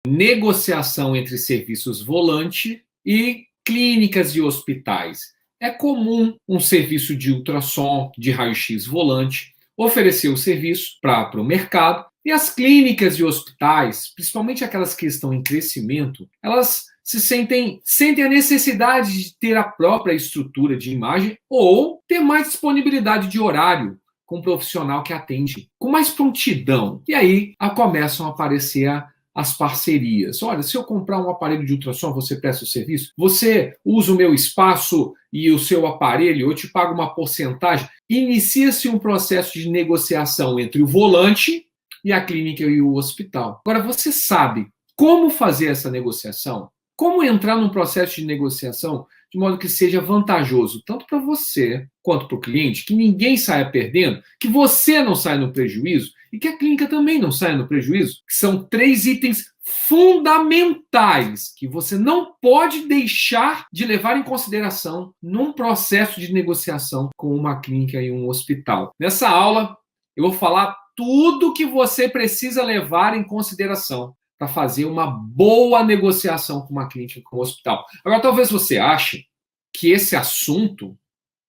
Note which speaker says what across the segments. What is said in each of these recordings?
Speaker 1: negociação entre serviços volante e clínicas e hospitais. É comum um serviço de ultrassom, de raio-x volante, oferecer o serviço para o mercado, e as clínicas e hospitais, principalmente aquelas que estão em crescimento, elas sentem a necessidade de ter a própria estrutura de imagem ou ter mais disponibilidade de horário com um profissional que atende com mais prontidão. E aí começam a aparecer as parcerias. Olha, se eu comprar um aparelho de ultrassom, você presta o serviço? Você usa o meu espaço e o seu aparelho, eu te pago uma porcentagem. Inicia-se um processo de negociação entre o volante e a clínica e o hospital. Agora, você sabe como fazer essa negociação? Como entrar num processo de negociação de modo que seja vantajoso tanto para você quanto para o cliente, que ninguém saia perdendo, que você não saia no prejuízo e que a clínica também não saia no prejuízo? Que são 3 itens fundamentais que você não pode deixar de levar em consideração num processo de negociação com uma clínica e um hospital. Nessa aula, eu vou falar tudo que você precisa levar em consideração para fazer uma boa negociação com uma clínica e com um hospital. Agora, talvez você ache que esse assunto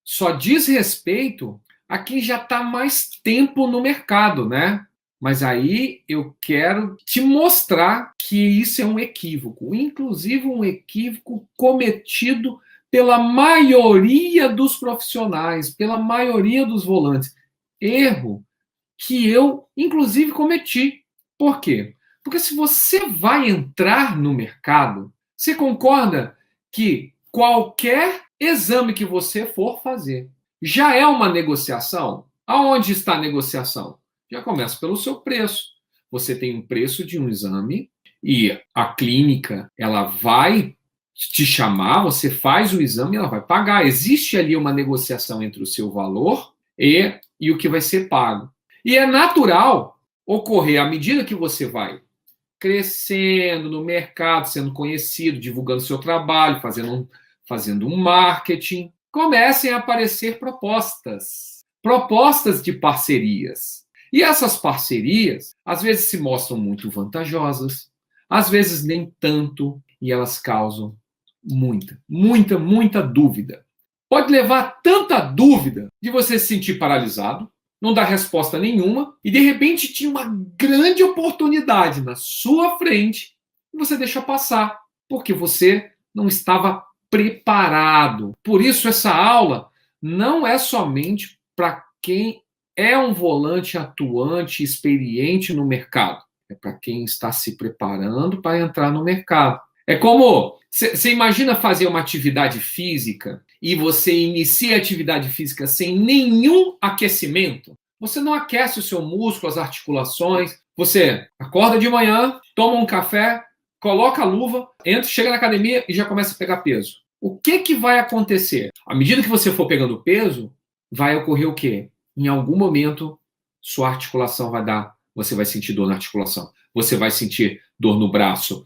Speaker 1: só diz respeito a quem já está mais tempo no mercado, né? Mas aí eu quero te mostrar que isso é um equívoco, inclusive um equívoco cometido pela maioria dos profissionais, pela maioria dos volantes. Erro que eu, inclusive, cometi. Por quê? Porque se você vai entrar no mercado, você concorda que qualquer exame que você for fazer já é uma negociação? Aonde está a negociação? Já começa pelo seu preço. Você tem um preço de um exame e a clínica ela vai te chamar, você faz o exame e ela vai pagar. Existe ali uma negociação entre o seu valor e o que vai ser pago. E é natural ocorrer à medida que você vai crescendo no mercado, sendo conhecido, divulgando seu trabalho, fazendo um marketing, comecem a aparecer propostas de parcerias. E essas parcerias, às vezes se mostram muito vantajosas, às vezes nem tanto, e elas causam muita dúvida. Pode levar tanta dúvida de você se sentir paralisado, não dá resposta nenhuma, e de repente tinha uma grande oportunidade na sua frente e você deixa passar, porque você não estava preparado. Por isso, essa aula não é somente para quem é um volante atuante, experiente no mercado. É para quem está se preparando para entrar no mercado. É como, você imagina fazer uma atividade física e você inicia a atividade física sem nenhum aquecimento? Você não aquece o seu músculo, as articulações. Você acorda de manhã, toma um café, coloca a luva, entra, chega na academia e já começa a pegar peso. O que vai acontecer? À medida que você for pegando peso, vai ocorrer o quê? Em algum momento, sua articulação você vai sentir dor na articulação, você vai sentir dor no braço.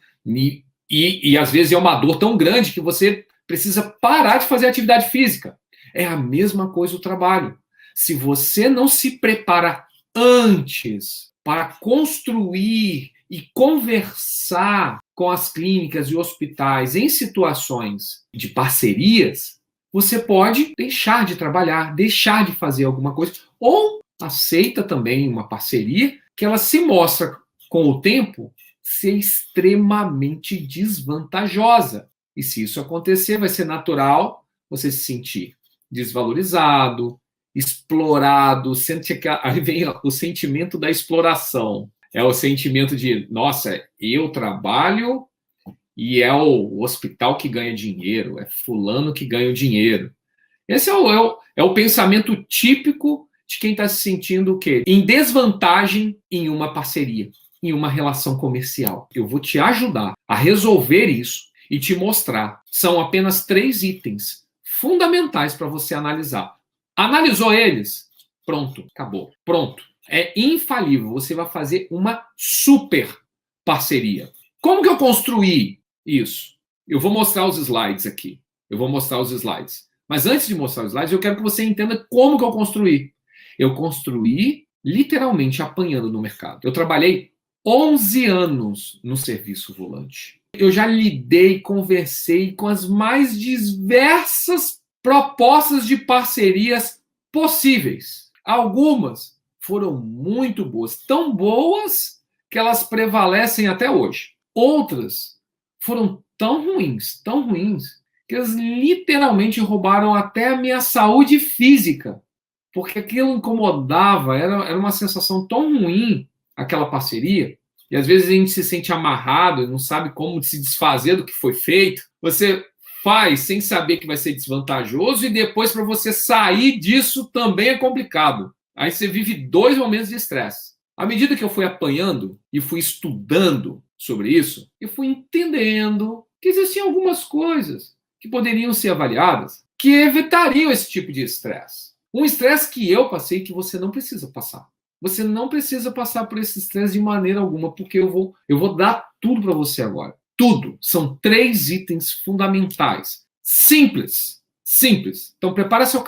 Speaker 1: E às vezes é uma dor tão grande que você precisa parar de fazer atividade física. É a mesma coisa o trabalho. Se você não se prepara antes para construir e conversar com as clínicas e hospitais em situações de parcerias, você pode deixar de trabalhar, deixar de fazer alguma coisa, ou aceita também uma parceria que ela se mostra com o tempo ser extremamente desvantajosa. E se isso acontecer, vai ser natural você se sentir desvalorizado, explorado, aí vem o sentimento da exploração. É o sentimento de, nossa, eu trabalho e é o hospital que ganha dinheiro, é fulano que ganha o dinheiro. Esse é o pensamento típico de quem está se sentindo o quê? Em desvantagem em uma parceria, em uma relação comercial. Eu vou te ajudar a resolver isso e te mostrar. São apenas 3 itens fundamentais para você analisar. Analisou eles? Pronto, acabou. Pronto. É infalível. Você vai fazer uma super parceria. Como que eu construí isso? Eu vou mostrar os slides aqui. Mas antes de mostrar os slides, eu quero que você entenda como que eu construí. Eu construí literalmente apanhando no mercado. Eu trabalhei 11 anos no serviço volante. Eu já lidei, conversei com as mais diversas propostas de parcerias possíveis. Algumas foram muito boas, tão boas que elas prevalecem até hoje. Outras foram tão ruins, que elas literalmente roubaram até a minha saúde física, porque aquilo incomodava, era uma sensação tão ruim, aquela parceria, e às vezes a gente se sente amarrado e não sabe como se desfazer do que foi feito. Você faz sem saber que vai ser desvantajoso e depois para você sair disso também é complicado. Aí você vive 2 momentos de estresse. À medida que eu fui apanhando e fui estudando sobre isso, eu fui entendendo que existiam algumas coisas que poderiam ser avaliadas que evitariam esse tipo de estresse. Um estresse que eu passei que você não precisa passar. Você não precisa passar por esse estresse de maneira alguma, porque eu vou dar tudo para você agora. Tudo. São 3 itens fundamentais. Simples. Simples. Então, prepara a sua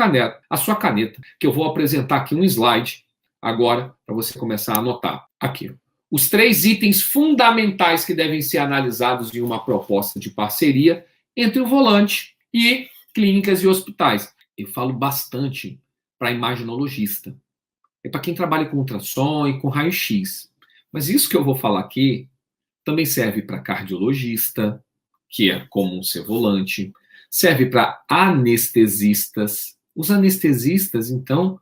Speaker 1: caneta, que eu vou apresentar aqui um slide agora para você começar a anotar. Aqui. Os 3 itens fundamentais que devem ser analisados em uma proposta de parceria entre o volante e clínicas e hospitais. Eu falo bastante para imaginologista. É para quem trabalha com ultrassom e com raio-x. Mas isso que eu vou falar aqui também serve para cardiologista, que é comum ser volante, serve para anestesistas. Os anestesistas, então,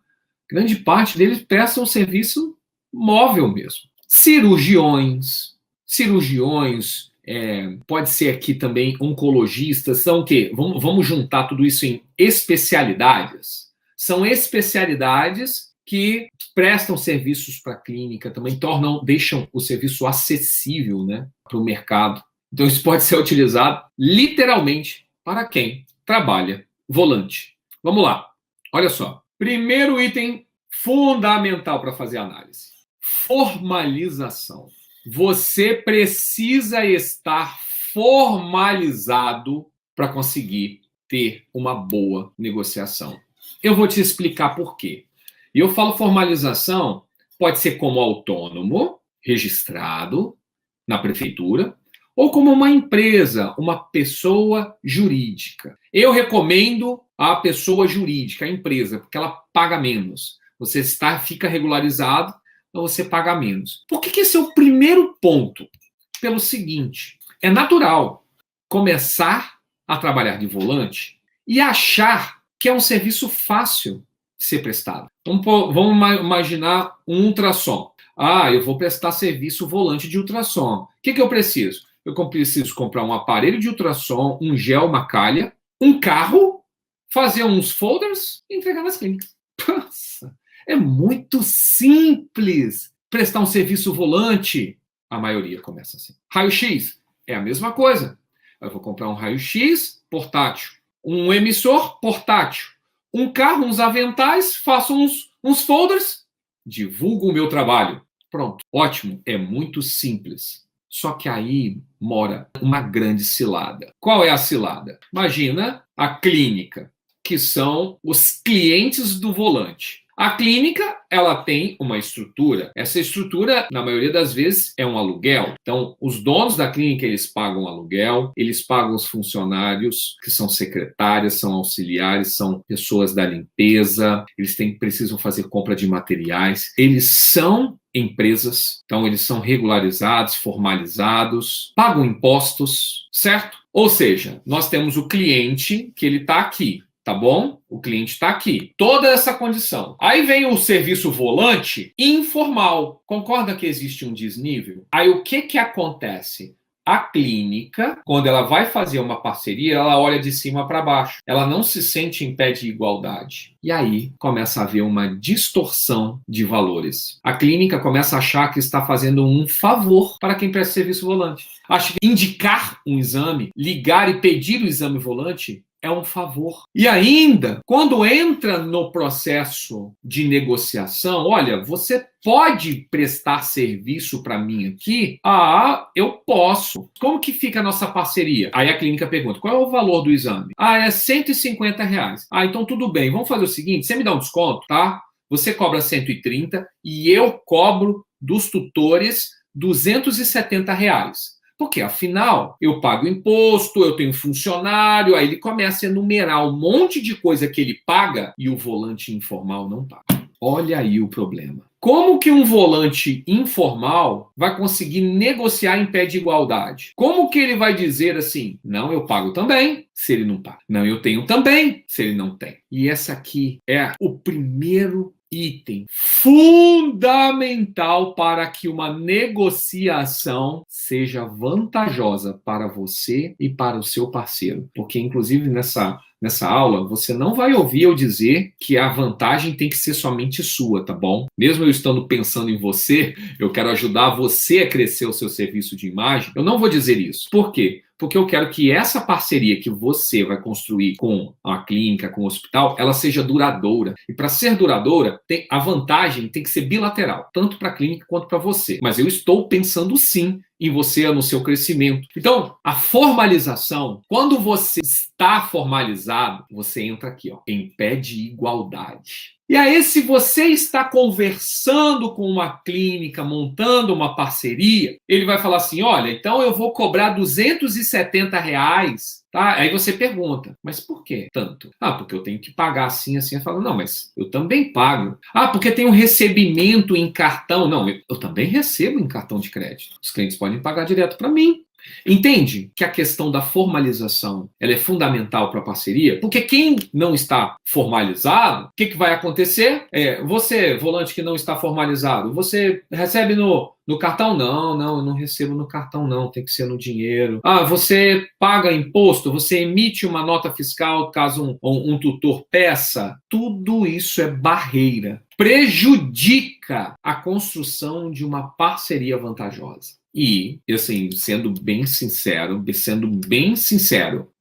Speaker 1: grande parte deles prestam um serviço móvel mesmo. Cirurgiões, pode ser aqui também oncologistas, são o quê? Vamos juntar tudo isso em especialidades. São especialidades que prestam serviços para a clínica, também deixam o serviço acessível, né, para o mercado. Então, isso pode ser utilizado literalmente para quem trabalha volante. Vamos lá. Olha só. Primeiro item fundamental para fazer análise: formalização. Você precisa estar formalizado para conseguir ter uma boa negociação. Eu vou te explicar por quê. E eu falo formalização, pode ser como autônomo, registrado na prefeitura, ou como uma empresa, uma pessoa jurídica. Eu recomendo a pessoa jurídica, a empresa, porque ela paga menos. Você fica regularizado, então você paga menos. Por que esse é o primeiro ponto? Pelo seguinte, é natural começar a trabalhar de volante e achar que é um serviço fácil ser prestado. Vamos imaginar um ultrassom. Eu vou prestar serviço volante de ultrassom. O que eu preciso? Eu preciso comprar um aparelho de ultrassom, um gel, uma calha, um carro, fazer uns folders e entregar nas clínicas. Nossa, é muito simples prestar um serviço volante. A maioria começa assim. Raio-X é a mesma coisa. Eu vou comprar um raio-X portátil, um emissor portátil, um carro, uns aventais, faço uns folders, divulgo o meu trabalho. Pronto, ótimo, é muito simples. Só que aí mora uma grande cilada. Qual é a cilada? Imagina a clínica, que são os clientes do volante. A clínica, ela tem uma estrutura. Essa estrutura, na maioria das vezes, é um aluguel. Então, os donos da clínica, eles pagam aluguel, eles pagam os funcionários, que são secretárias, são auxiliares, são pessoas da limpeza, eles precisam fazer compra de materiais. Eles são empresas, então eles são regularizados, formalizados, pagam impostos, certo? Ou seja, nós temos o cliente que ele está aqui. Tá bom? O cliente está aqui. Toda essa condição. Aí vem o serviço volante informal. Concorda que existe um desnível? Aí o que acontece? A clínica, quando ela vai fazer uma parceria, ela olha de cima para baixo. Ela não se sente em pé de igualdade. E aí começa a haver uma distorção de valores. A clínica começa a achar que está fazendo um favor para quem presta serviço volante. Acha que indicar um exame, ligar e pedir o exame volante é um favor. E ainda, quando entra no processo de negociação, olha, você pode prestar serviço para mim aqui? Eu posso. Como que fica a nossa parceria? Aí a clínica pergunta, qual é o valor do exame? É R$150. Então tudo bem, vamos fazer o seguinte, você me dá um desconto, tá? Você cobra 130 e eu cobro dos tutores R$ 270. Porque, afinal, eu pago imposto, eu tenho funcionário, aí ele começa a enumerar um monte de coisa que ele paga e o volante informal não paga. Olha aí o problema. Como que um volante informal vai conseguir negociar em pé de igualdade? Como que ele vai dizer assim, não, eu pago também, se ele não paga. Não, eu tenho também, se ele não tem. E essa aqui é o primeiro item fundamental para que uma negociação seja vantajosa para você e para o seu parceiro. Porque, inclusive, nessa aula, você não vai ouvir eu dizer que a vantagem tem que ser somente sua, tá bom? Mesmo eu estando pensando em você, eu quero ajudar você a crescer o seu serviço de imagem, eu não vou dizer isso. Por quê? Porque eu quero que essa parceria que você vai construir com a clínica, com o hospital, ela seja duradoura. E para ser duradoura, a vantagem tem que ser bilateral, tanto para a clínica quanto para você. Mas eu estou pensando sim em você, no seu crescimento. Então, a formalização, quando você está formalizado, você entra aqui, ó, em pé de igualdade. E aí, se você está conversando com uma clínica, montando uma parceria, ele vai falar assim, olha, então eu vou cobrar R$ 270, tá? Aí você pergunta, mas por que tanto? Ah, porque eu tenho que pagar assim, assim. Eu falo, não, mas eu também pago. Ah, porque tem um recebimento em cartão. Não, eu também recebo em cartão de crédito. Os clientes podem pagar direto para mim. Entende que a questão da formalização ela é fundamental para a parceria? Porque quem não está formalizado, o que vai acontecer? Você, volante que não está formalizado, você recebe no cartão? Não, eu não recebo no cartão, não, tem que ser no dinheiro. Ah, você paga imposto, você emite uma nota fiscal caso um tutor peça. Tudo isso é barreira. Prejudica a construção de uma parceria vantajosa. E, assim, sendo bem sincero,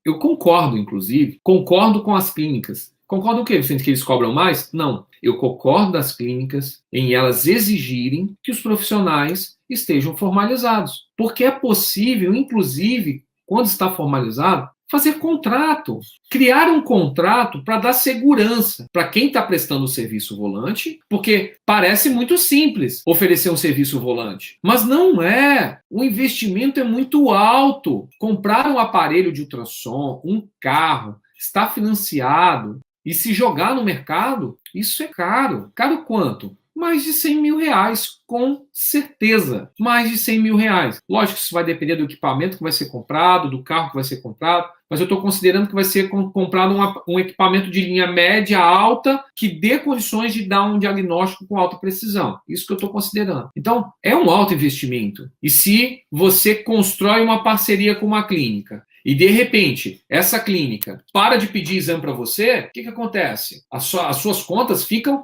Speaker 1: eu concordo, inclusive, concordo com as clínicas. Concordo o quê, Vicente? Que eles cobram mais? Não. Eu concordo das clínicas em elas exigirem que os profissionais estejam formalizados. Porque é possível, inclusive, quando está formalizado, fazer contrato, criar um contrato para dar segurança para quem está prestando o serviço volante, porque parece muito simples oferecer um serviço volante, mas não é. O investimento é muito alto. Comprar um aparelho de ultrassom, um carro, está financiado e se jogar no mercado, isso é caro. Caro quanto? Mais de R$ 100.000, com certeza. Mais de R$ 100.000. Lógico que isso vai depender do equipamento que vai ser comprado, do carro que vai ser comprado, mas eu estou considerando que vai ser comprado um equipamento de linha média, alta, que dê condições de dar um diagnóstico com alta precisão. Isso que eu estou considerando. Então, é um alto investimento. E se você constrói uma parceria com uma clínica, e de repente, essa clínica para de pedir exame para você, o que acontece? As suas contas fica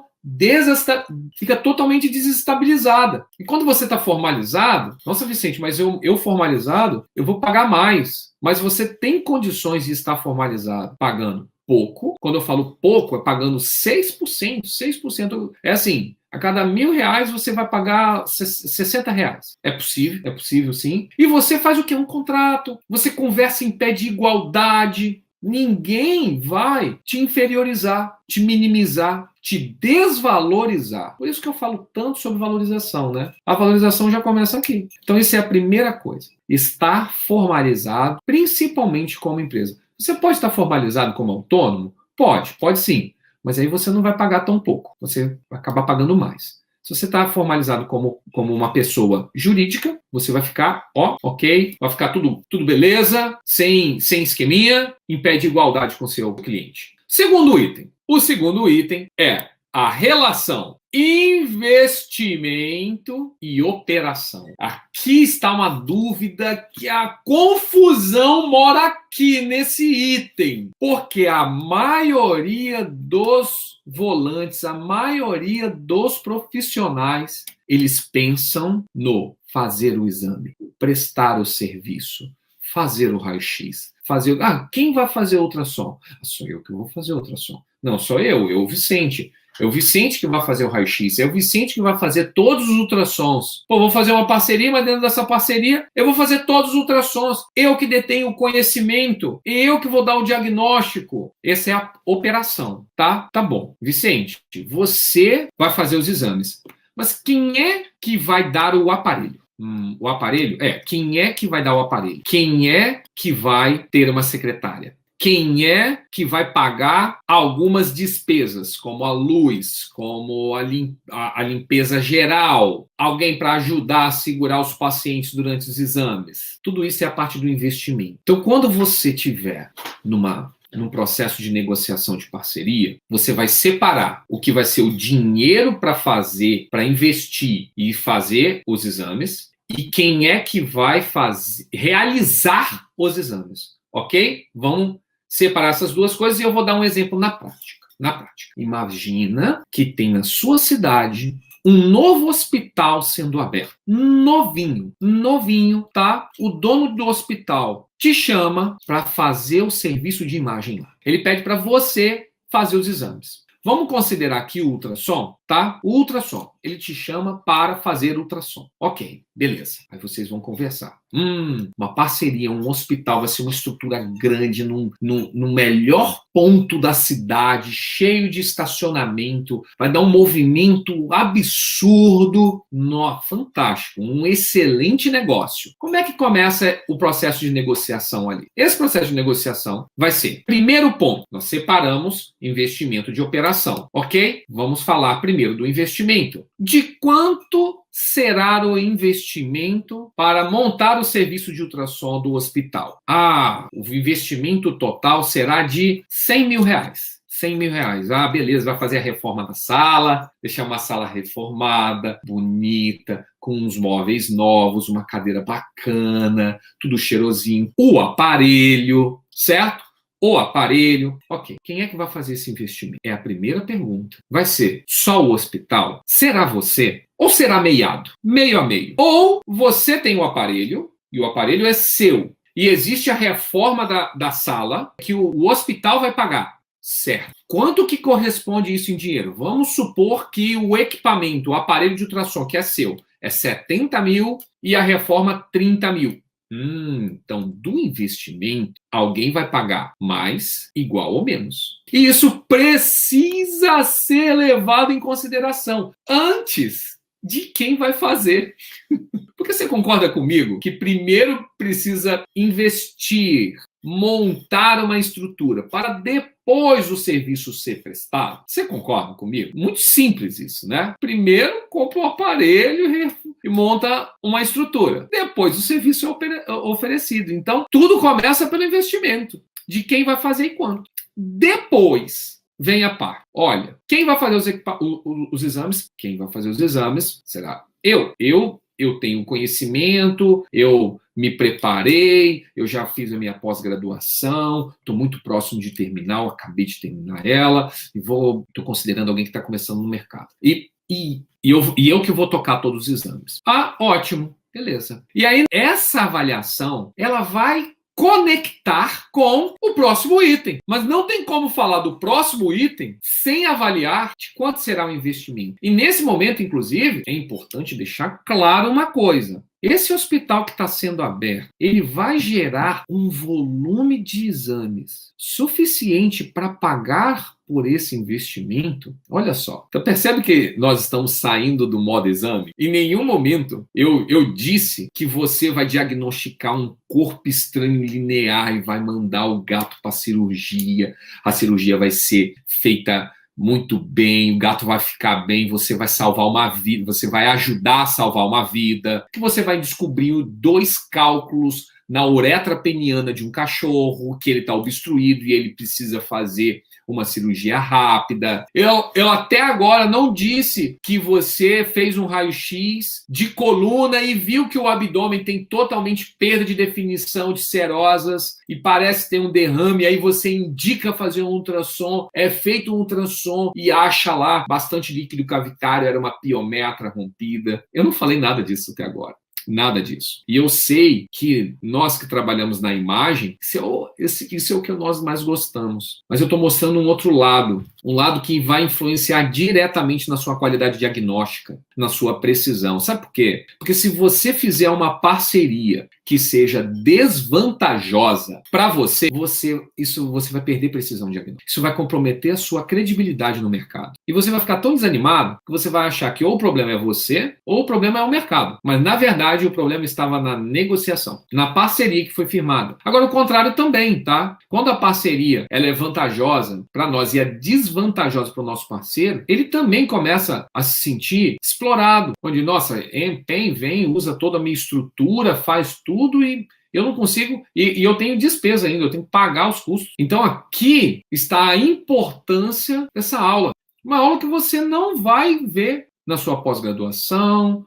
Speaker 1: totalmente desestabilizada. E quando você está formalizado, nossa, Vicente, mas eu formalizado, eu vou pagar mais. Mas você tem condições de estar formalizado pagando pouco. Quando eu falo pouco, é pagando 6%. 6% é assim, a cada R$ 1.000 você vai pagar R$ 60. É possível sim. E você faz o quê? Um contrato. Você conversa em pé de igualdade. Ninguém vai te inferiorizar, te minimizar, te desvalorizar. Por isso que eu falo tanto sobre valorização, né? A valorização já começa aqui. Então, isso é a primeira coisa. Estar formalizado, principalmente como empresa. Você pode estar formalizado como autônomo? Pode sim. Mas aí você não vai pagar tão pouco. Você vai acabar pagando mais. Se você está formalizado como uma pessoa jurídica, você vai ficar, ok, vai ficar tudo beleza, sem esqueminha, em pé de igualdade com o seu cliente. Segundo item. O segundo item é a relação investimento e operação. Aqui está uma dúvida que a confusão mora aqui nesse item, porque a maioria dos volantes, a maioria dos profissionais, eles pensam no fazer o exame, prestar o serviço, fazer o raio-x, quem vai fazer o ultrassom? Sou eu que vou fazer o ultrassom. Não, sou eu, o Vicente. É o Vicente que vai fazer o raio-x, é o Vicente que vai fazer todos os ultrassons. Pô, vou fazer uma parceria, mas dentro dessa parceria eu vou fazer todos os ultrassons. Eu que detenho o conhecimento, eu que vou dar o diagnóstico. Essa é a operação, tá? Tá bom. Vicente, você vai fazer os exames. Mas quem é que vai dar o aparelho? O aparelho? Quem é que vai dar o aparelho? Quem é que vai ter uma secretária? Quem é que vai pagar algumas despesas, como a luz, como a limpeza geral, alguém para ajudar a segurar os pacientes durante os exames? Tudo isso é a parte do investimento. Então, quando você tiver num processo de negociação de parceria, você vai separar o que vai ser o dinheiro para fazer, para investir e fazer os exames, e quem é que vai realizar os exames, ok? Vamos separar essas duas coisas e eu vou dar um exemplo na prática. Imagina que tem na sua cidade um novo hospital sendo aberto. Novinho, tá? O dono do hospital te chama para fazer o serviço de imagem lá. Ele pede para você fazer os exames. Vamos considerar aqui o ultrassom, tá? O ultrassom. Ele te chama para fazer ultrassom. Ok, beleza. Aí vocês vão conversar. Uma parceria, um hospital vai ser uma estrutura grande, no melhor ponto da cidade, cheio de estacionamento, vai dar um movimento absurdo. Nossa, fantástico, um excelente negócio. Como é que começa o processo de negociação ali? Esse processo de negociação vai ser, primeiro ponto, nós separamos investimento de operação, ok? Vamos falar primeiro do investimento. De quanto será o investimento para montar o serviço de ultrassom do hospital? O investimento total será de 100 mil reais. 100 mil reais. Beleza, vai fazer a reforma da sala, deixar uma sala reformada, bonita, com uns móveis novos, uma cadeira bacana, tudo cheirosinho. O aparelho, certo? O aparelho. Ok. Quem é que vai fazer esse investimento? É a primeira pergunta. Vai ser só o hospital? Será você? Ou será meiado? Meio a meio. Ou você tem o aparelho, e o aparelho é seu. E existe a reforma da sala que o hospital vai pagar. Certo. Quanto que corresponde isso em dinheiro? Vamos supor que o equipamento, o aparelho de ultrassom, que é seu, é 70 mil e a reforma 30 mil. Então, do investimento, alguém vai pagar mais, igual ou menos. E isso precisa ser levado em consideração antes de quem vai fazer. Porque você concorda comigo que primeiro precisa investir, montar uma estrutura para depois o serviço ser prestado? Você concorda comigo? Muito simples isso, né? Primeiro compra o aparelho e monta uma estrutura. Depois o serviço é oferecido. Então, tudo começa pelo investimento de quem vai fazer e quanto. Depois vem a parte. Olha, quem vai fazer os exames? Quem vai fazer os exames será eu. Eu tenho conhecimento, eu me preparei, eu já fiz a minha pós-graduação, estou muito próximo de terminar, acabei de terminar ela, e estou considerando alguém que está começando no mercado. E eu que vou tocar todos os exames. Ótimo, beleza. E aí, essa avaliação, ela vai conectar com o próximo item. Mas não tem como falar do próximo item sem avaliar de quanto será o investimento. E nesse momento, inclusive, é importante deixar claro uma coisa. Esse hospital que está sendo aberto, ele vai gerar um volume de exames suficiente para pagar por esse investimento? Olha só. Então percebe que nós estamos saindo do modo exame? Em nenhum momento eu disse que você vai diagnosticar um corpo estranho linear e vai mandar o gato para a cirurgia. A cirurgia vai ser feita muito bem, o gato vai ficar bem, você vai salvar uma vida, você vai ajudar a salvar uma vida, que você vai descobrir 2 cálculos na uretra peniana de um cachorro, que ele está obstruído e ele precisa fazer uma cirurgia rápida. Eu até agora não disse que você fez um raio-x de coluna e viu que o abdômen tem totalmente perda de definição de serosas e parece ter um derrame, aí você indica fazer um ultrassom, é feito um ultrassom e acha lá bastante líquido cavitário, era uma piometra rompida. Eu não falei nada disso até agora. Nada disso. E eu sei que nós que trabalhamos na imagem, isso é o que nós mais gostamos. Mas eu estou mostrando um outro lado, um lado que vai influenciar diretamente na sua qualidade diagnóstica, na sua precisão. Sabe por quê? Porque se você fizer uma parceria que seja desvantajosa para você, você vai perder precisão diagnóstica. Isso vai comprometer a sua credibilidade no mercado. E você vai ficar tão desanimado que você vai achar que ou o problema é você ou o problema é o mercado. Mas, na verdade, o problema estava na negociação, na parceria que foi firmada. Agora, o contrário também, tá? Quando a parceria ela é vantajosa para nós e é desvantajosa para o nosso parceiro, ele também começa a se sentir explorado. Onde, nossa, vem, usa toda a minha estrutura, faz tudo e eu não consigo, e eu tenho despesa ainda, eu tenho que pagar os custos. Então aqui está a importância dessa aula. Uma aula que você não vai ver na sua pós-graduação,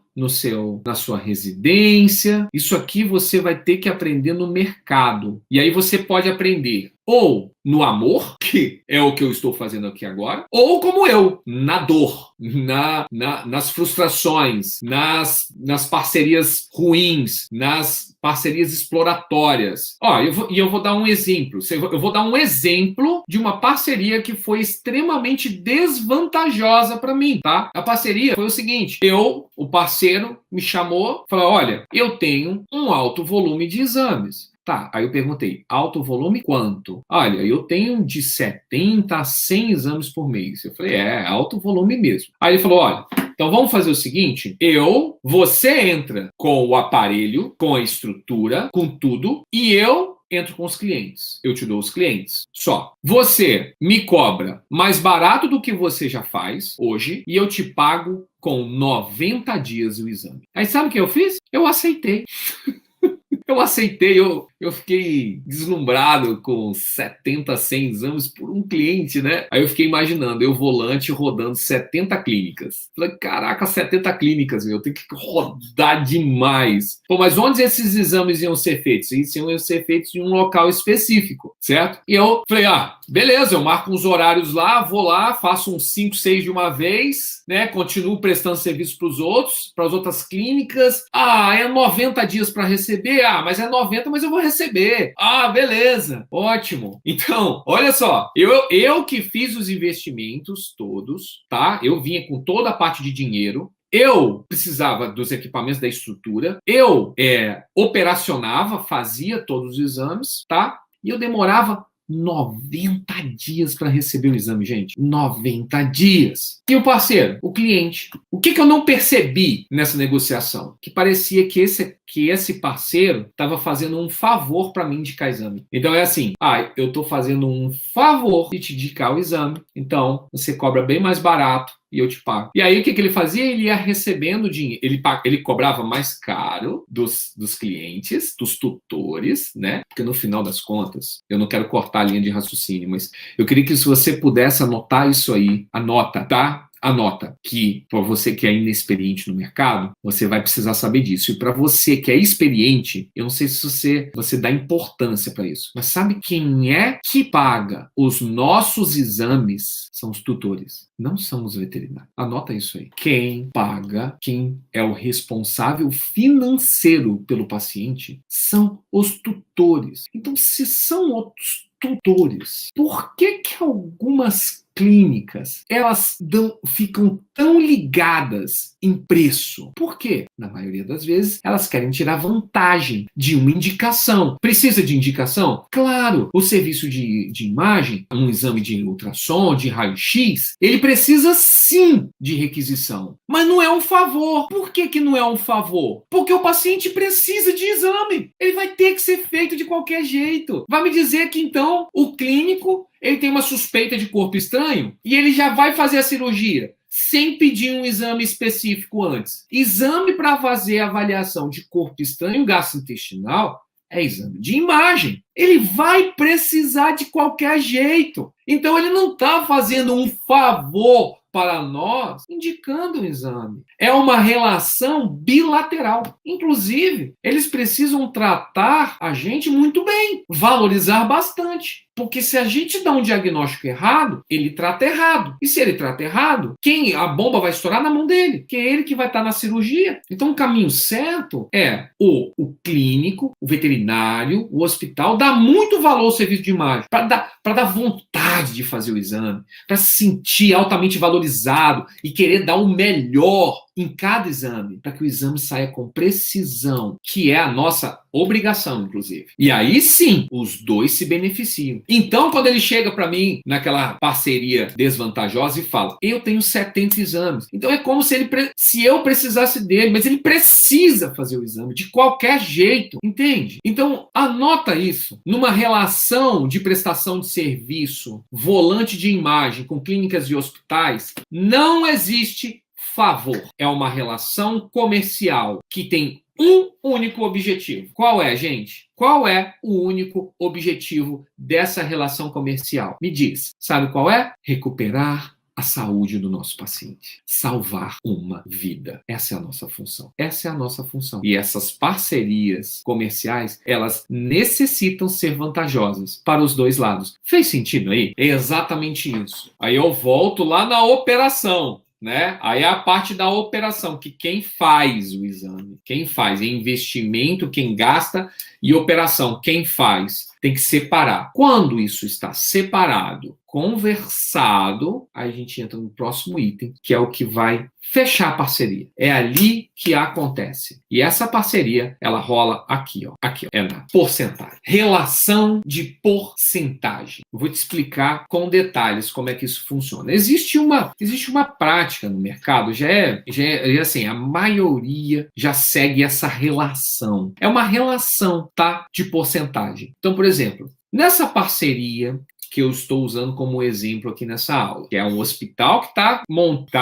Speaker 1: na sua residência. Isso aqui você vai ter que aprender no mercado. E aí você pode aprender ou no amor, que é o que eu estou fazendo aqui agora, ou como eu, na dor, nas frustrações, nas parcerias ruins, nas parcerias exploratórias. Eu vou dar um exemplo. Eu vou dar um exemplo de uma parceria que foi extremamente desvantajosa para mim, tá? A parceria foi o seguinte: o parceiro me chamou, falou: olha, eu tenho um alto volume de exames. Tá, aí eu perguntei, alto volume quanto? Olha, eu tenho de 70 a 100 exames por mês. Eu falei, alto volume mesmo. Aí ele falou, olha, então vamos fazer o seguinte, você entra com o aparelho, com a estrutura, com tudo, e eu entro com os clientes. Eu te dou os clientes. Só. Você me cobra mais barato do que você já faz hoje e eu te pago com 90 dias o exame. Aí sabe o que eu fiz? Eu aceitei. Eu aceitei, eu fiquei deslumbrado com 70, 100 exames por um cliente, né? Aí eu fiquei imaginando, eu volante rodando 70 clínicas. Falei, caraca, 70 clínicas, eu tenho que rodar demais. Pô, mas onde esses exames iam ser feitos? Eles iam ser feitos em um local específico, certo? E eu falei, beleza, eu marco uns horários lá, vou lá, faço uns 5, 6 de uma vez, né? Continuo prestando serviço para as outras clínicas. É 90 dias para receber? Mas é 90, mas eu vou receber. Beleza, ótimo. Então, olha só, eu que fiz os investimentos todos, tá? Eu vinha com toda a parte de dinheiro. Eu precisava dos equipamentos da estrutura. Eu operacionava, fazia todos os exames, tá? E eu demorava 90 dias para receber o exame, gente. 90 dias. E o parceiro, o cliente. O que eu não percebi nessa negociação? Que parecia que esse parceiro estava fazendo um favor para mim indicar exame. Então é assim, eu estou fazendo um favor de te indicar o exame, então você cobra bem mais barato e eu te pago. E aí o que ele fazia? Ele ia recebendo dinheiro, ele cobrava mais caro dos clientes, dos tutores, né? Porque no final das contas, eu não quero cortar a linha de raciocínio, mas eu queria que se você pudesse anotar isso aí, anota, tá? Anota que para você que é inexperiente no mercado, você vai precisar saber disso. E para você que é experiente, eu não sei se você dá importância para isso, mas sabe quem é que paga os nossos exames? São os tutores, não são os veterinários. Anota isso aí. Quem paga, quem é o responsável financeiro pelo paciente, são os tutores. Então, se são outros tutores, por que algumas clínicas, elas ficam tão ligadas em preço? Por quê? Na maioria das vezes, elas querem tirar vantagem de uma indicação. Precisa de indicação? Claro, o serviço de imagem, um exame de ultrassom, de raio-x, ele precisa sim de requisição. Mas não é um favor. Por que não é um favor? Porque o paciente precisa de exame. Ele vai ter que ser feito de qualquer jeito. Vai me dizer que então o clínico ele tem uma suspeita de corpo estranho e ele já vai fazer a cirurgia sem pedir um exame específico antes. Exame para fazer avaliação de corpo estranho gastrointestinal é exame de imagem. Ele vai precisar de qualquer jeito. Então ele não está fazendo um favor para nós indicando um exame. É uma relação bilateral. Inclusive, eles precisam tratar a gente muito bem, valorizar bastante. Porque se a gente dá um diagnóstico errado, ele trata errado. E se ele trata errado, a bomba vai estourar na mão dele, que é ele que vai estar na cirurgia. Então o caminho certo é o clínico, o veterinário, o hospital dar muito valor ao serviço de imagem, para dar vontade de fazer o exame, para se sentir altamente valorizado e querer dar o melhor em cada exame, para que o exame saia com precisão, que é a nossa obrigação, inclusive. E aí sim, os dois se beneficiam. Então, quando ele chega para mim naquela parceria desvantajosa e fala, eu tenho 70 exames. Então é como se eu precisasse dele, mas ele precisa fazer o exame de qualquer jeito, entende? Então, anota isso. Numa relação de prestação de serviço, volante de imagem com clínicas e hospitais, não existe favor. É uma relação comercial que tem um único objetivo. Qual é, gente? Qual é o único objetivo dessa relação comercial? Me diz. Sabe qual é? Recuperar a saúde do nosso paciente. Salvar uma vida. Essa é a nossa função. Essa é a nossa função. E essas parcerias comerciais, elas necessitam ser vantajosas para os dois lados. Fez sentido aí? É exatamente isso. Aí eu volto lá na operação. Né? Aí é a parte da operação, que quem faz o exame, quem faz é investimento, quem gasta, e operação, quem faz, tem que separar. Quando isso está separado, conversado, aí a gente entra no próximo item, que é o que vai fechar a parceria. É ali que acontece. E essa parceria, ela rola aqui, ó. Aqui, ó. É na porcentagem. Relação de porcentagem. Eu vou te explicar com detalhes como é que isso funciona. Existe uma prática no mercado, já é assim, a maioria já segue essa relação. É uma relação, tá? De porcentagem. Então, por exemplo, nessa parceria que eu estou usando como exemplo aqui nessa aula, que é um hospital que está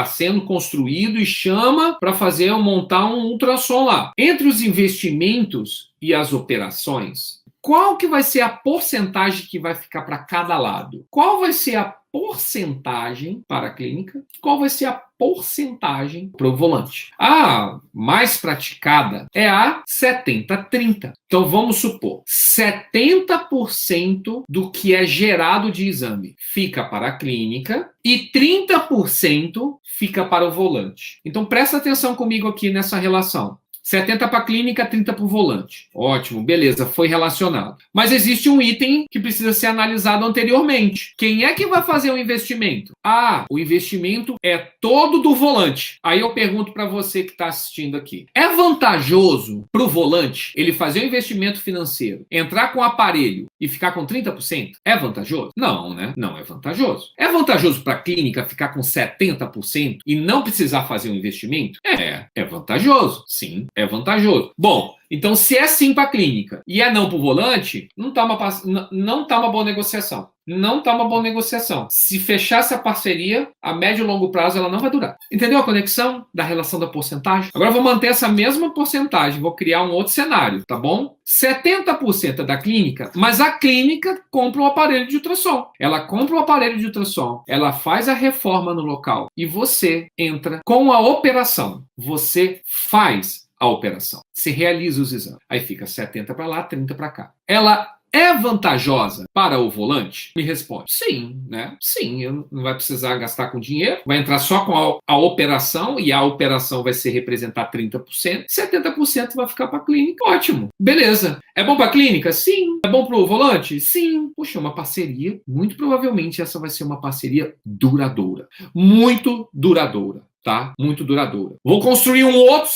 Speaker 1: sendo construído e chama para montar um ultrassom lá. Entre os investimentos e as operações, qual que vai ser a porcentagem que vai ficar para cada lado? Qual vai ser a porcentagem para a clínica? Qual vai ser a porcentagem para o volante? A mais praticada é a 70-30. Então vamos supor, 70% do que é gerado de exame fica para a clínica e 30% fica para o volante. Então presta atenção comigo aqui nessa relação. 70 para a clínica, 30 para o volante. Ótimo, beleza, foi relacionado. Mas existe um item que precisa ser analisado anteriormente. Quem é que vai fazer o investimento? Ah, o investimento é todo do volante. Aí eu pergunto para você que está assistindo aqui. É vantajoso para o volante ele fazer o investimento financeiro, entrar com o aparelho e ficar com 30%? É vantajoso? Não, né? Não é vantajoso. É vantajoso para a clínica ficar com 70% e não precisar fazer um investimento? É vantajoso. Sim, é vantajoso. Bom, então se é sim para a clínica e é não para o volante, não tá uma boa negociação. Não tá uma boa negociação. Se fechar essa parceria, a médio e longo prazo ela não vai durar. Entendeu a conexão da relação da porcentagem? Agora eu vou manter essa mesma porcentagem, vou criar um outro cenário, tá bom? 70% é da clínica, mas a clínica compra um aparelho de ultrassom. Ela compra um aparelho de ultrassom, ela faz a reforma no local e você entra com a operação. Você faz a operação. Você realiza os exames. Aí fica 70 para lá, 30 para cá. Ela é vantajosa para o volante? Me responde. Sim, né? Sim, não vai precisar gastar com dinheiro, vai entrar só com a operação e a operação vai ser representar 30%, 70% vai ficar para a clínica. Ótimo, beleza. É bom para a clínica? Sim. É bom para o volante? Sim. Puxa, uma parceria. Muito provavelmente essa vai ser uma parceria duradoura. Muito duradoura. Tá? Muito duradoura. Vou construir um outro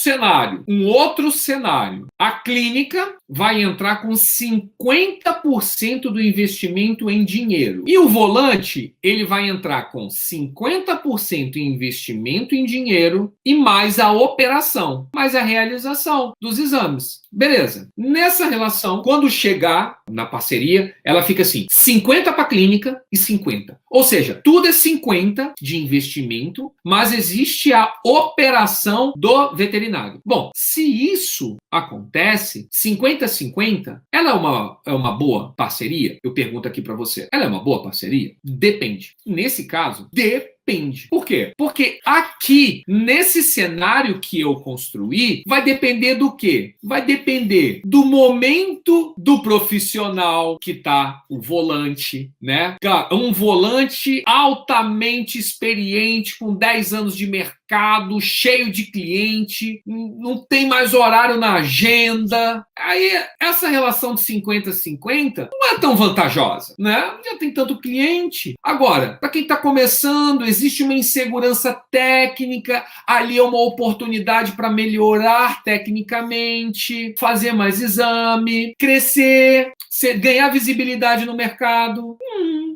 Speaker 1: cenário. A clínica vai entrar com 50% do investimento em dinheiro. E o volante, ele vai entrar com 50% em investimento em dinheiro e mais a operação, mais a realização dos exames. Beleza. Nessa relação, quando chegar na parceria, ela fica assim, 50 para a clínica e 50. Ou seja, tudo é 50 de investimento, mas existe a operação do veterinário. Bom, se isso acontece, 50-50, ela é uma boa parceria? Eu pergunto aqui para você. Ela é uma boa parceria? Depende. Nesse caso, depende. Por quê? Porque aqui, nesse cenário que eu construí, vai depender do quê? Vai depender do momento do profissional que tá o volante, né? Um volante altamente experiente, com 10 anos de mercado, mercado, cheio de cliente, não tem mais horário na agenda. Aí essa relação de 50-50 não é tão vantajosa, né? Já tem tanto cliente. Agora, para quem está começando, existe uma insegurança técnica, ali é uma oportunidade para melhorar tecnicamente, fazer mais exame, crescer, ganhar visibilidade no mercado.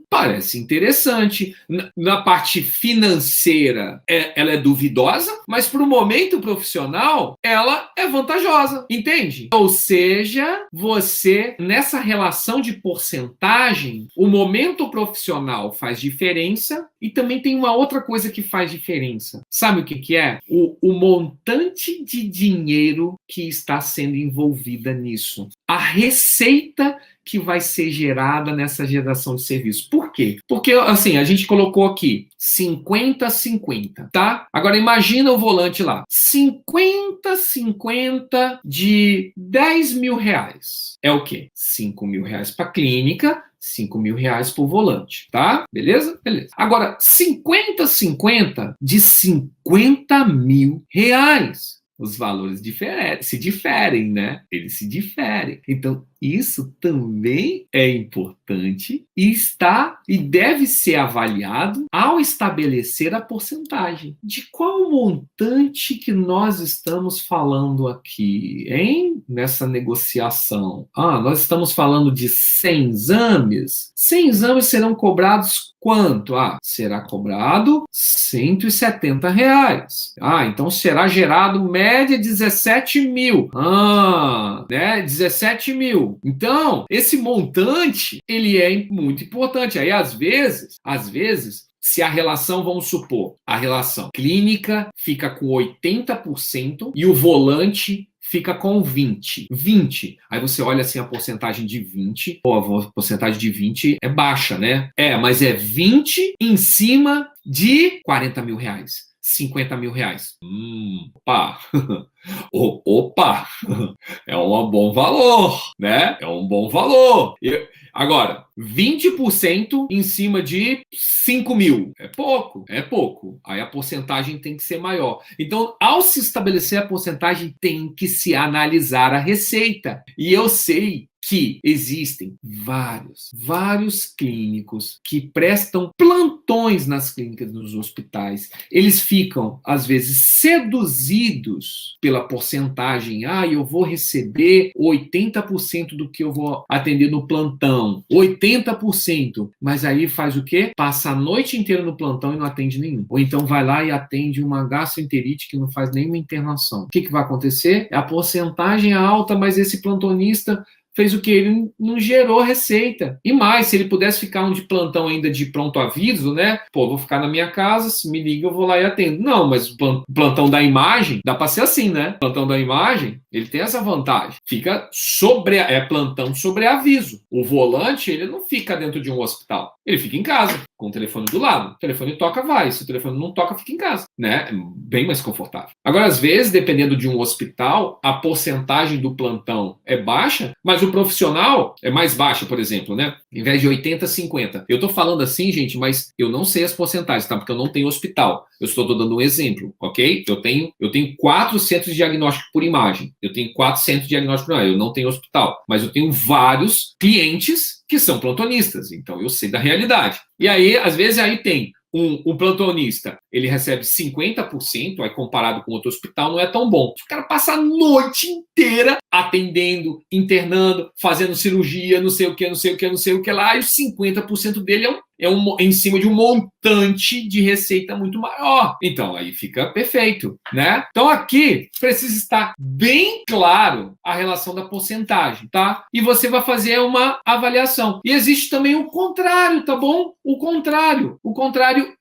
Speaker 1: Parece interessante. Na parte financeira, ela é duvidosa, mas para o momento profissional, ela é vantajosa, entende? Ou seja, você, nessa relação de porcentagem, o momento profissional faz diferença e também tem uma outra coisa que faz diferença. Sabe o que é? O montante de dinheiro que está sendo envolvida nisso. A receita que vai ser gerada nessa geração de serviço. Por quê? Porque, assim, a gente colocou aqui 50-50, tá? Agora, imagina o volante lá. 50-50 de 10 mil reais. É o quê? 5 mil reais para a clínica, 5 mil reais por volante, tá? Beleza? Beleza. Agora, 50-50 de 50 mil reais. Os valores se diferem, né? Eles se diferem. Então, isso também é importante e deve ser avaliado ao estabelecer a porcentagem. De qual montante que nós estamos falando aqui, hein? Nessa negociação. Nós estamos falando de 100 exames. 100 exames serão cobrados quanto? Será cobrado R$170. Então será gerado média 17 mil. Né? 17 mil. Então, esse montante, ele é muito importante. Aí, às vezes, se a relação, vamos supor, a relação clínica fica com 80% e o volante fica com 20. Aí você olha assim a porcentagem de 20. Pô, a porcentagem de 20 é baixa, né? Mas é 20 em cima de 40 mil reais. 50 mil reais. Opa! Opa! É um bom valor, né? É um bom valor. Agora, 20% em cima de 5 mil. É pouco. Aí a porcentagem tem que ser maior. Então, ao se estabelecer a porcentagem, tem que se analisar a receita. E eu sei que existem vários clínicos que prestam plantões nas clínicas, nos hospitais. Eles ficam, às vezes, seduzidos pela porcentagem. Eu vou receber 80% do que eu vou atender no plantão. 80%. Mas aí faz o quê? Passa a noite inteira no plantão e não atende nenhum. Ou então vai lá e atende uma gastroenterite que não faz nenhuma internação. O que vai acontecer? A porcentagem é alta, mas esse plantonista fez o que? Ele não gerou receita. E mais, se ele pudesse ficar um de plantão ainda de pronto aviso, né? Vou ficar na minha casa, se me liga, eu vou lá e atendo. Não, mas o plantão da imagem, dá para ser assim, né? O plantão da imagem, ele tem essa vantagem. Fica plantão sobre aviso. O volante, ele não fica dentro de um hospital. Ele fica em casa, com o telefone do lado. O telefone toca, vai. Se o telefone não toca, fica em casa, né? É bem mais confortável. Agora, às vezes, dependendo de um hospital, a porcentagem do plantão é baixa, mas o profissional é mais baixa, por exemplo, né? Em vez de 80-50. Eu tô falando assim, gente, mas eu não sei as porcentagens, tá? Porque eu não tenho hospital. Eu estou dando um exemplo, ok? Eu tenho 4 centros de diagnóstico por imagem. Eu tenho 4 centros de diagnóstico por imagem. Eu não tenho hospital. Mas eu tenho vários clientes que são plantonistas. Então, eu sei da realidade. E aí, às vezes, aí tem um plantonista, ele recebe 50%, aí comparado com outro hospital, não é tão bom. O cara passa a noite inteira atendendo, internando, fazendo cirurgia, não sei o que lá, e os 50% dele em cima de um montante de receita muito maior. Então, aí fica perfeito, né? Então, aqui precisa estar bem claro a relação da porcentagem, tá? E você vai fazer uma avaliação. E existe também o contrário, tá bom? O contrário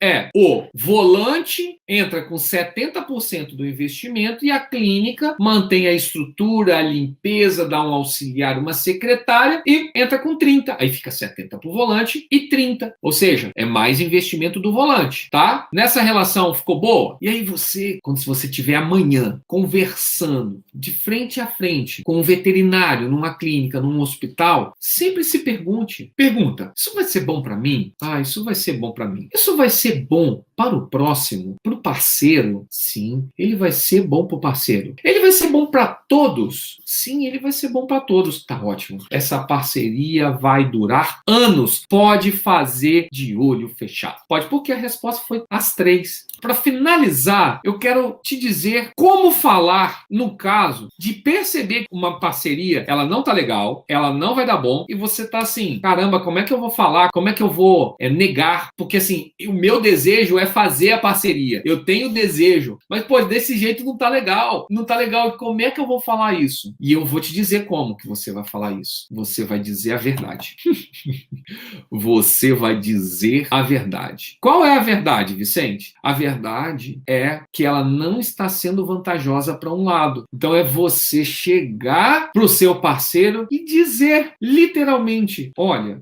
Speaker 1: é o volante entra com 70% do investimento e a clínica mantém a estrutura, a limpeza, dá um auxiliar, uma secretária e entra com 30%. Aí fica 70% para o volante e 30%. Ou seja, é mais investimento do volante, tá? Nessa relação ficou boa? E aí quando você estiver amanhã conversando de frente a frente com um veterinário numa clínica, num hospital, sempre se pergunta, isso vai ser bom para mim? Ah, isso vai ser bom para mim. Isso vai ser bom para o próximo, para o parceiro? Sim, ele vai ser bom para o parceiro. Ele vai ser bom para todos? Sim, ele vai ser bom para todos. Tá ótimo. Essa parceria vai durar anos. Pode fazer de olho fechado. Pode, porque a resposta foi as 3. Para finalizar, eu quero te dizer como falar no caso de perceber que uma parceria, ela não tá legal, ela não vai dar bom, e você tá assim, caramba, como é que eu vou falar? Como é que eu vou negar? Porque assim, o meu desejo é fazer a parceria. Eu tenho desejo, mas pô, desse jeito não tá legal. Não tá legal. Como é que eu vou falar isso? E eu vou te dizer como que você vai falar isso. Você vai dizer a verdade. Você vai dizer a verdade. Qual é a verdade, Vicente? A verdade é que ela não está sendo vantajosa para um lado. Então é você chegar para o seu parceiro e dizer literalmente: olha,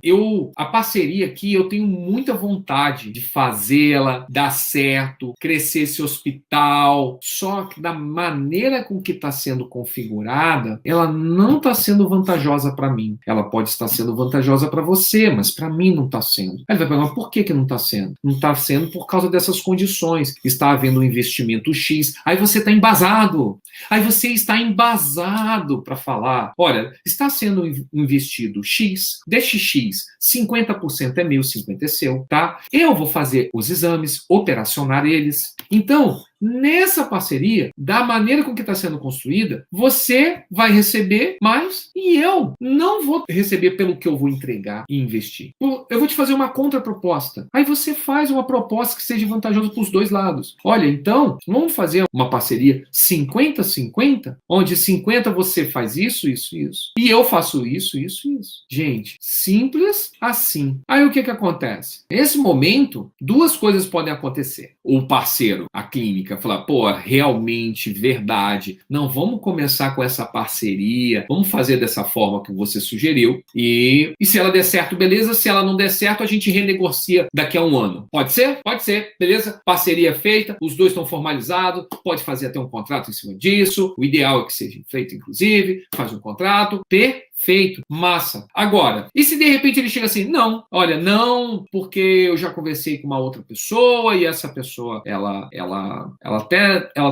Speaker 1: a parceria aqui, eu tenho muita vontade de fazê-la, dar certo, crescer esse hospital, só que da maneira com que está sendo configurada, ela não está sendo vantajosa para mim. Ela pode estar sendo vantajosa para você, mas para mim não está sendo. Aí ele vai perguntar, por que não está sendo? Não está sendo por causa dessas condições. Está havendo um investimento X. Aí você está embasado. Aí você está embasado para falar, olha, está sendo investido X, deste X, 50% é meu, 50% é seu, tá? Eu vou fazer os exames, operacionar eles. Então, nessa parceria, da maneira com que está sendo construída, você vai receber mais e eu não vou receber pelo que eu vou entregar e investir. Eu vou te fazer uma contraproposta. Aí você faz uma proposta que seja vantajosa para os dois lados. Olha, então, vamos fazer uma parceria 50-50, onde 50 você faz isso, isso, isso. E eu faço isso, isso, isso. Gente, simples assim. Aí o que acontece? Nesse momento, duas coisas podem acontecer. O parceiro, a clínica, falar, pô, realmente, verdade, não, vamos começar com essa parceria, vamos fazer dessa forma que você sugeriu, e se ela der certo, beleza, se ela não der certo, a gente renegocia daqui a um ano. Pode ser? Pode ser, beleza? Parceria feita, os dois estão formalizados, pode fazer até um contrato em cima disso, o ideal é que seja feito, inclusive, faz um contrato, perfeito, massa. Agora, e se de repente ele chega assim, não, olha, não, porque eu já conversei com uma outra pessoa e essa pessoa, ela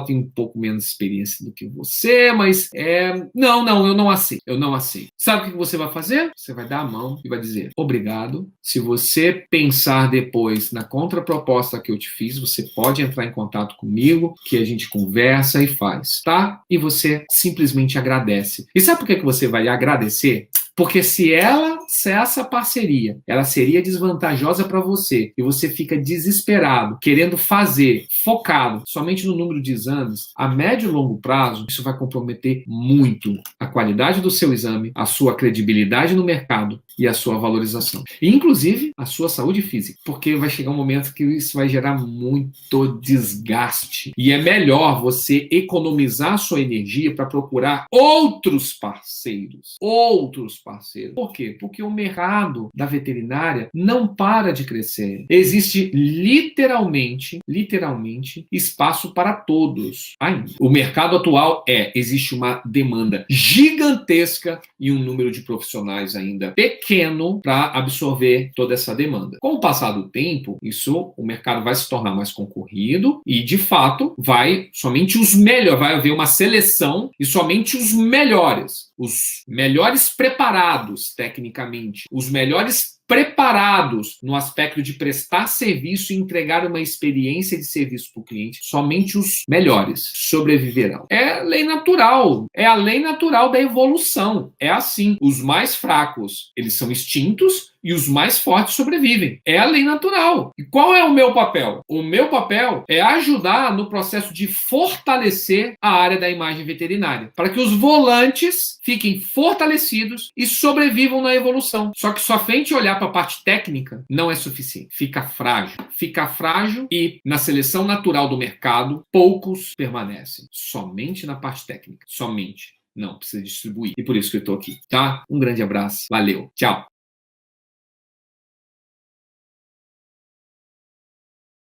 Speaker 1: tem um pouco menos experiência do que você, mas não, eu não aceito. Sabe o que você vai fazer? Você vai dar a mão e vai dizer, obrigado. Se você pensar depois na contraproposta que eu te fiz, você pode entrar em contato comigo, que a gente conversa e faz, tá? E você simplesmente agradece. E sabe por que você vai agradecer? Porque se essa parceria, ela seria desvantajosa para você e você fica desesperado, querendo fazer, focado somente no número de exames, a médio e longo prazo, isso vai comprometer muito a qualidade do seu exame, a sua credibilidade no mercado e a sua valorização. E, inclusive, a sua saúde física, porque vai chegar um momento que isso vai gerar muito desgaste. E é melhor você economizar a sua energia para procurar outros parceiros. Por quê? Porque o mercado da veterinária não para de crescer. Existe literalmente espaço para todos. Ainda. O mercado atual existe uma demanda gigantesca e um número de profissionais ainda pequeno para absorver toda essa demanda. Com o passar do tempo, o mercado vai se tornar mais concorrido e, de fato, vai haver uma seleção e somente os melhores preparados tecnicamente, os melhores preparados no aspecto de prestar serviço e entregar uma experiência de serviço para o cliente, somente os melhores sobreviverão. É lei natural, é a lei natural da evolução. É assim, os mais fracos, eles são extintos e os mais fortes sobrevivem. É a lei natural. E qual é o meu papel? O meu papel é ajudar no processo de fortalecer a área da imagem veterinária, para que os volantes fiquem fortalecidos e sobrevivam na evolução. Só que somente olhar para a parte técnica não é suficiente. Fica frágil e na seleção natural do mercado, poucos permanecem. Somente na parte técnica. Somente. Não, precisa distribuir. E por isso que eu estou aqui, tá? Um grande abraço. Valeu. Tchau.